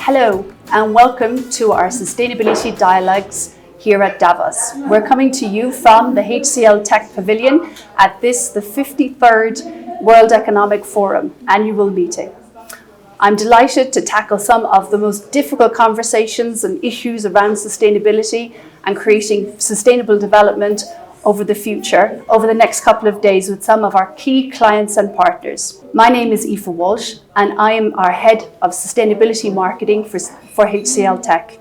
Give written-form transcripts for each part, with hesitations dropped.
Hello and welcome to our Sustainability Dialogues here at Davos. We're coming to you from the HCLTech Pavilion at the 53rd World Economic Forum annual meeting. I'm delighted to tackle some of the most difficult conversations and issues around sustainability and creating sustainable development over the next couple of days with some of our key clients and partners. My name is Aoife Walsh and I am our Head of Sustainability Marketing for HCLTech.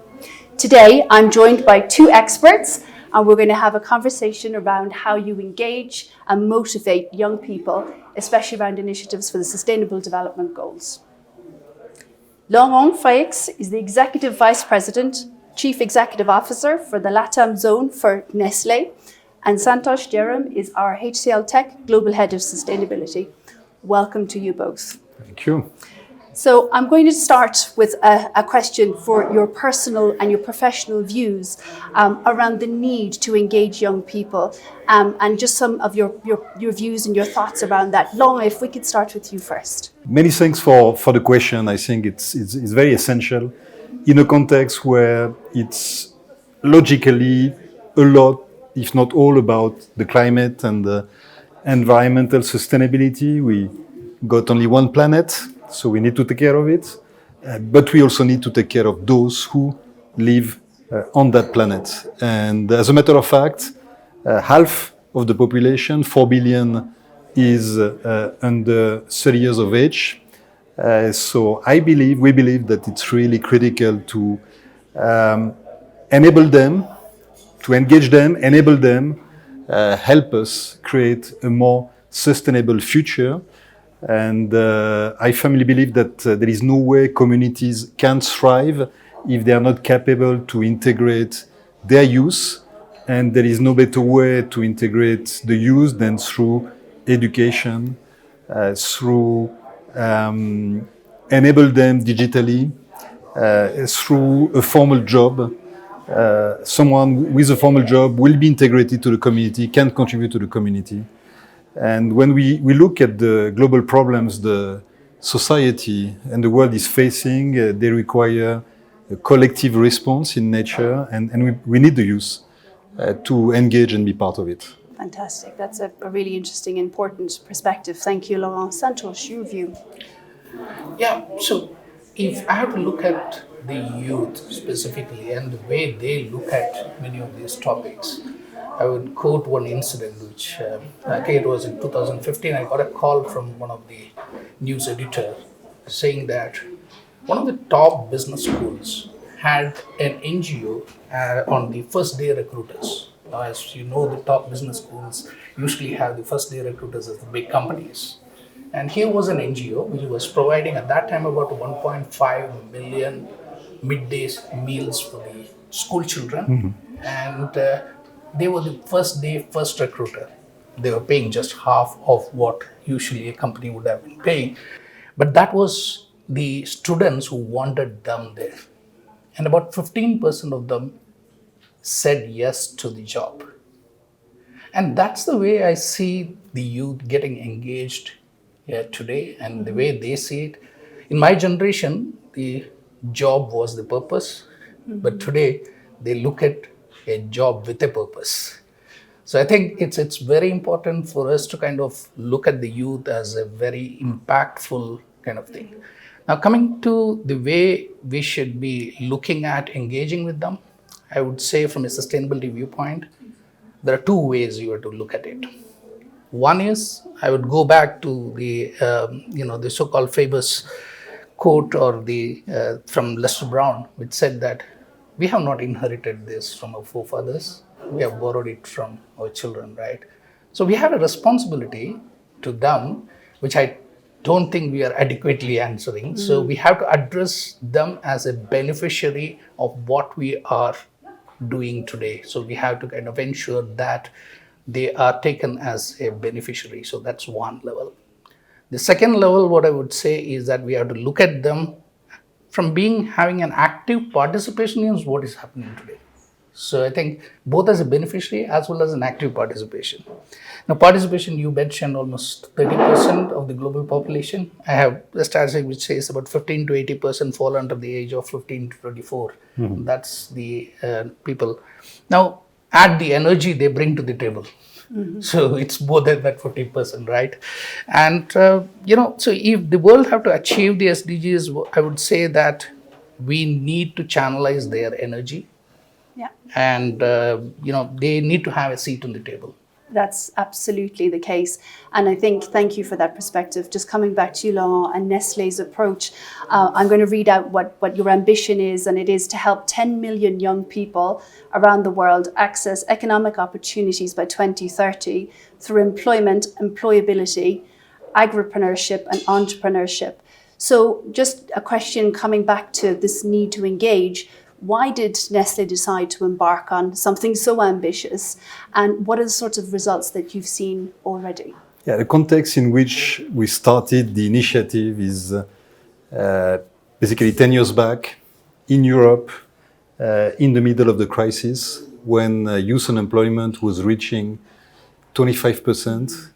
Today I'm joined by two experts and we're going to have a conversation around how you engage and motivate young people, especially around initiatives for the Sustainable Development Goals. Laurent Freix is the Executive Vice President, Chief Executive Officer for the LATAM Zone for Nestlé, and Santosh Jaram is our HCLTech Global Head of Sustainability. Welcome to you both. Thank you. So I'm going to start with a question for your personal and your professional views around the need to engage young people and just some of your views and your thoughts around that. Laurent, if we could start with you first. Many thanks for the question. I think it's very essential in a context where it's logically a lot, if not all, about the climate and the environmental sustainability. We got only one planet, so we need to take care of it. But we also need to take care of those who live on that planet. And as a matter of fact, half of the population, 4 billion, is under 30 years of age. So we believe that it's really critical to enable them, to engage them, enable them, help us create a more sustainable future. And I firmly believe that there is no way communities can thrive if they are not capable to integrate their youth. And there is no better way to integrate the youth than through education, through enable them digitally, through a formal job. Someone with a formal job will be integrated to the community, can contribute to the community. And when we look at the global problems the society and the world is facing, they require a collective response in nature, and we need the youth to engage and be part of it. Fantastic. That's a really interesting, important perspective. Thank you, Laurent. Santosh, your view. Yeah, so if I have to look at the youth specifically and the way they look at many of these topics, I would quote one incident which I think it was in 2015. I got a call from one of the news editor saying that one of the top business schools had an NGO on the first day recruiters. Now, as you know, the top business schools usually have the first day recruiters as the big companies. And here was an NGO which was providing at that time about 1.5 million midday meals for the school children. And they were the first recruiter. They were paying just half of what usually a company would have been paying. But that was the students who wanted them there. And about 15% of them said yes to the job. And that's the way I see the youth getting engaged today and the way they see it. In my generation, the job was the purpose, but today they look at a job with a purpose. So I think it's very important for us to kind of look at the youth as a very impactful kind of thing. Now, coming to the way we should be looking at engaging with them, I would say from a sustainability viewpoint, there are two ways you have to look at it. One is, I would go back to the the so-called famous quote or from Lester Brown, which said that we have not inherited this from our forefathers, we have borrowed it from our children, right? So we have a responsibility to them, which I don't think we are adequately answering. So we have to address them as a beneficiary of what we are doing today. So we have to kind of ensure that they are taken as a beneficiary. So that's one level. The second level, what I would say is that we have to look at them from having an active participation in what is happening today. So I think both as a beneficiary as well as an active participation. Now, participation, you mentioned almost 30% of the global population. I have a statistic which says about 15 to 80% fall under the age of 15 to 24. That's the people. Now, add the energy they bring to the table. So it's more than that 40%, right? And, so if the world have to achieve the SDGs, I would say that we need to channelize their energy. Yeah. And, they need to have a seat on the table. That's absolutely the case. And I think, thank you for that perspective. Just coming back to you, Laurent, and Nestle's approach, I'm going to read out what your ambition is, and it is to help 10 million young people around the world access economic opportunities by 2030 through employment, employability, agripreneurship, and entrepreneurship. So just a question coming back to this need to engage. Why did Nestle decide to embark on something so ambitious, and what are the sorts of results that you've seen already? Yeah, the context in which we started the initiative is basically 10 years back in Europe, in the middle of the crisis, when youth unemployment was reaching 25%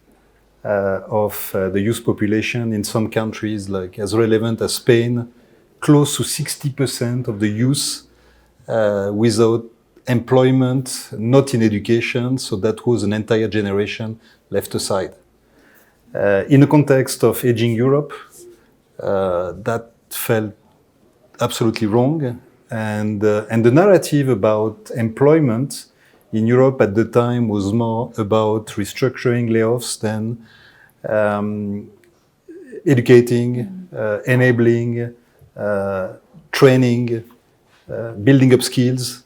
of the youth population in some countries, like as relevant as Spain, close to 60% of the youth without employment, not in education, so that was an entire generation left aside. In the context of aging Europe, that felt absolutely wrong, and the narrative about employment in Europe at the time was more about restructuring layoffs than educating, enabling, training, building up skills,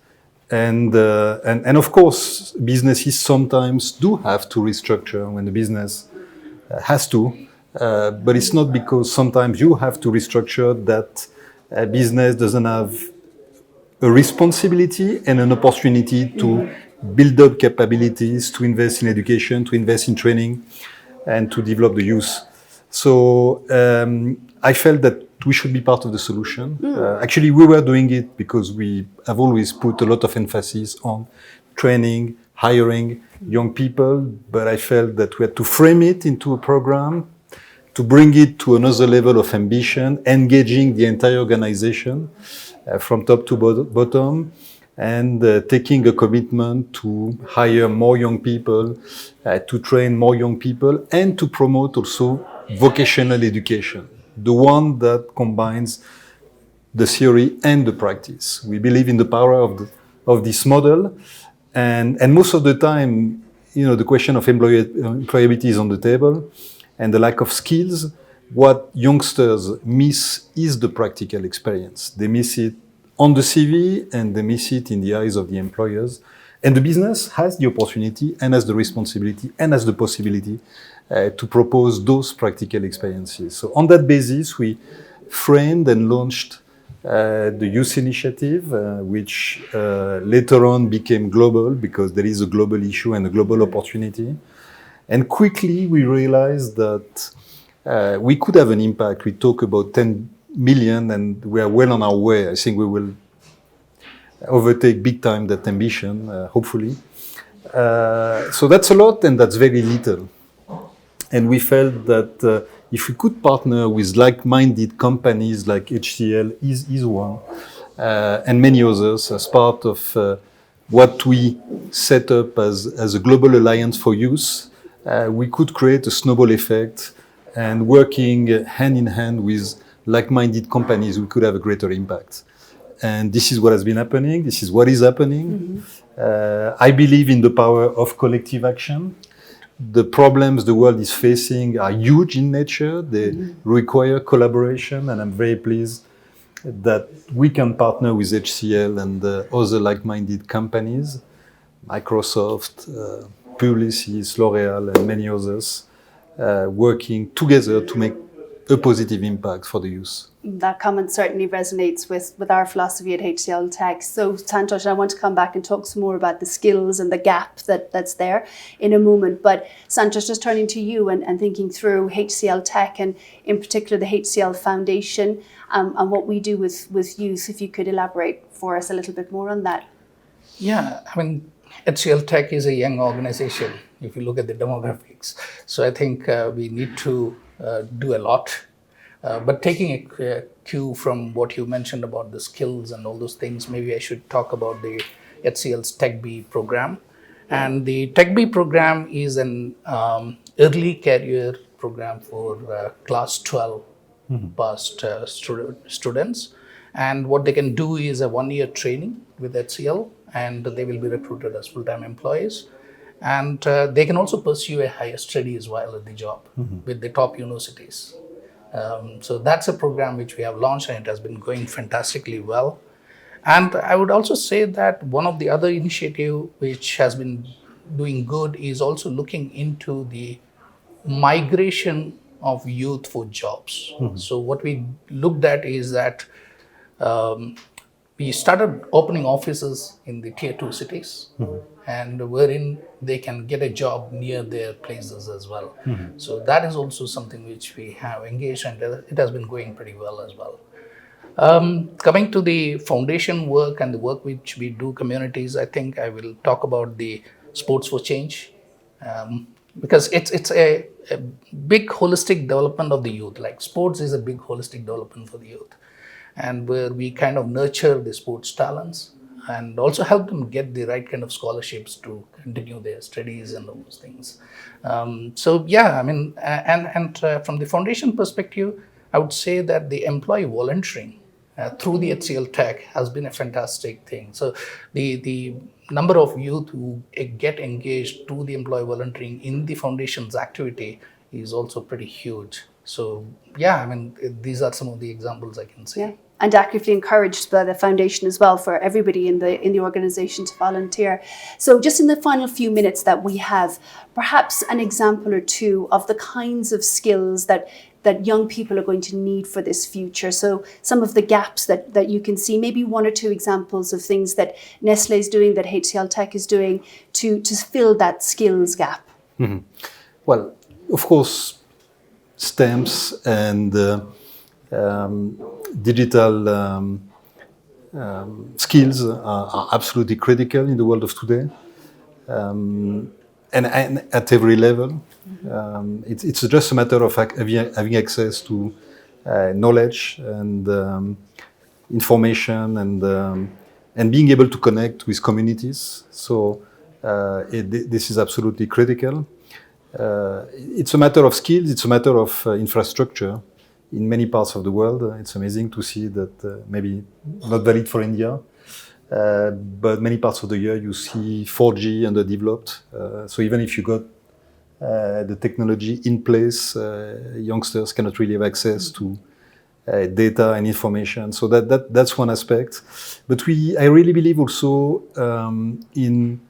and of course, businesses sometimes do have to restructure when the business has to, but it's not because sometimes you have to restructure that a business doesn't have a responsibility and an opportunity to build up capabilities, to invest in education, to invest in training, and to develop the youth. So I felt that we should be part of the solution. Actually, we were doing it because we have always put a lot of emphasis on training, hiring young people, but I felt that we had to frame it into a program, to bring it to another level of ambition, engaging the entire organization from top to bottom, and taking a commitment to hire more young people, to train more young people, and to promote also vocational education, the one that combines the theory and the practice. We believe in the power of this model, and most of the time, the question of employability is on the table, and the lack of skills. What youngsters miss is the practical experience. They miss it on the CV, and they miss it in the eyes of the employers. And the business has the opportunity and has the responsibility and has the possibility to propose those practical experiences. So on that basis, we framed and launched the Youth Initiative, which later on became global because there is a global issue and a global opportunity. And quickly we realized that we could have an impact. We talk about 10 million and we are well on our way. I think we will overtake big time that ambition, hopefully. So that's a lot and that's very little. And we felt that if we could partner with like-minded companies like HCL is one, and many others as part of what we set up as a global alliance for youth, we could create a snowball effect, and working hand in hand with like-minded companies, we could have a greater impact. And this is what has been happening. This is what is happening. I believe in the power of collective action. The problems the world is facing are huge in nature. They require collaboration, and I'm very pleased that we can partner with HCL and other like-minded companies, Microsoft, Publicis, L'Oréal, and many others, working together to make a positive impact for the youth. That comment certainly resonates with our philosophy at HCLTech. So Santosh, I want to come back and talk some more about the skills and the gap that's there in a moment. But Santosh, just turning to you and thinking through HCLTech and in particular the HCL Foundation and what we do with youth, if you could elaborate for us a little bit more on that. Yeah, I mean, HCLTech is a young organization if you look at the demographics. So I think we need to do a lot. But taking a cue from what you mentioned about the skills and all those things, maybe I should talk about the HCL's Tech B program. And the Tech B program is an early career program for class 12 past students. And what they can do is a 1 year training with HCL, and they will be recruited as full time employees. And they can also pursue a higher studies while at the job with the top universities. So that's a program which we have launched, and it has been going fantastically well. And I would also say that one of the other initiative which has been doing good is also looking into the migration of youth for jobs. So what we looked at is that we started opening offices in the tier 2 cities, and wherein they can get a job near their places as well. So that is also something which we have engaged, and it has been going pretty well as well. Coming to the foundation work and the work which we do communities, I think I will talk about the Sports for Change, because it's a big holistic development of the youth. Like sports is a big holistic development for the youth, and where we kind of nurture the sports talents and also help them get the right kind of scholarships to continue their studies and all those things. So yeah, I mean, and from the foundation perspective, I would say that the employee volunteering through the HCL Tech has been a fantastic thing. So the number of youth who get engaged to the employee volunteering in the foundation's activity is also pretty huge. So yeah, I mean, these are some of the examples I can say. Yeah. And actively encouraged by the foundation as well for everybody in the organization to volunteer. So just in the final few minutes that we have, perhaps an example or two of the kinds of skills that young people are going to need for this future. So some of the gaps that you can see, maybe one or two examples of things that Nestle is doing, that HCLTech is doing to fill that skills gap. Well, of course, STEMs and digital skills are absolutely critical in the world of today, and at every level. It's just a matter of having access to knowledge and information and being able to connect with communities. So this is absolutely critical. It's a matter of skills, it's a matter of infrastructure. In many parts of the world, it's amazing to see that maybe not valid for India, but many parts of the year you see 4G underdeveloped. So even if you got the technology in place, youngsters cannot really have access to data and information. So that's one aspect. But I really believe also in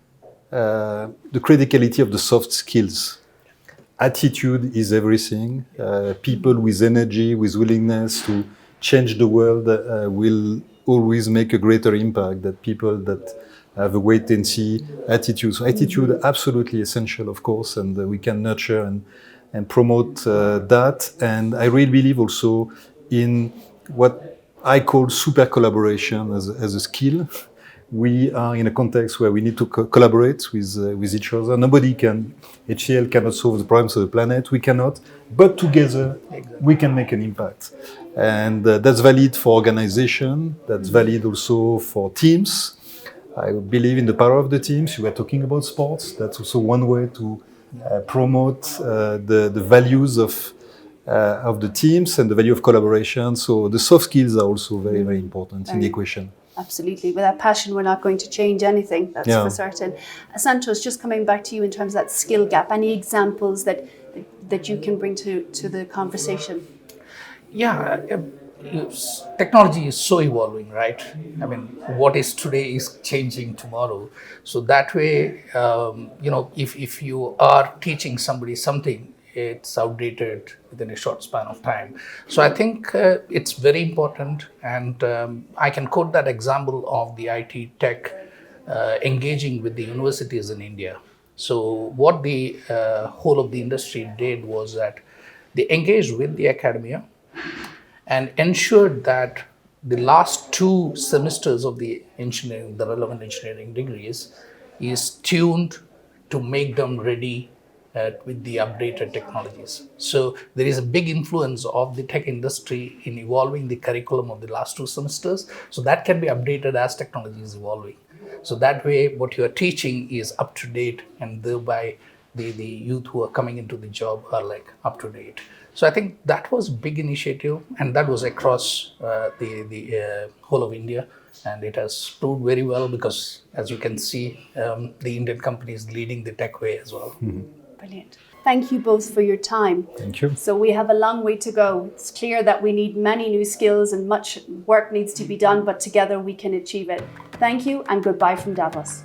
the criticality of the soft skills. Attitude is everything. People with energy, with willingness to change the world will always make a greater impact than people that have a wait and see attitude. So attitude absolutely essential, of course, and we can nurture and promote that. And I really believe also in what I call super collaboration as a skill. We are in a context where we need to collaborate with each other. HCL cannot solve the problems of the planet. We cannot, but together we can make an impact. And that's valid for organization. That's valid also for teams. I believe in the power of the teams. You were talking about sports. That's also one way to promote the values of the teams and the value of collaboration. So the soft skills are also very, very important in the equation. Absolutely. Without passion, we're not going to change anything. That's for certain. Santos, just coming back to you in terms of that skill gap, any examples that you can bring to the conversation? Yeah, technology is so evolving, right? I mean, what is today is changing tomorrow. So that way, if you are teaching somebody something, it's outdated within a short span of time. So I think it's very important, and I can quote that example of the IT tech engaging with the universities in India. So what the whole of the industry did was that they engaged with the academia and ensured that the last 2 semesters of the engineering, the relevant engineering degrees, is tuned to make them ready with the updated technologies. So there is a big influence of the tech industry in evolving the curriculum of the last 2 semesters. So that can be updated as technology is evolving. So that way, what you are teaching is up to date, and thereby the youth who are coming into the job are like up to date. So I think that was a big initiative, and that was across the whole of India, and it has proved very well because, as you can see, the Indian company is leading the tech way as well. Brilliant. Thank you both for your time. Thank you. So we have a long way to go. It's clear that we need many new skills and much work needs to be done, but together we can achieve it. Thank you and goodbye from Davos.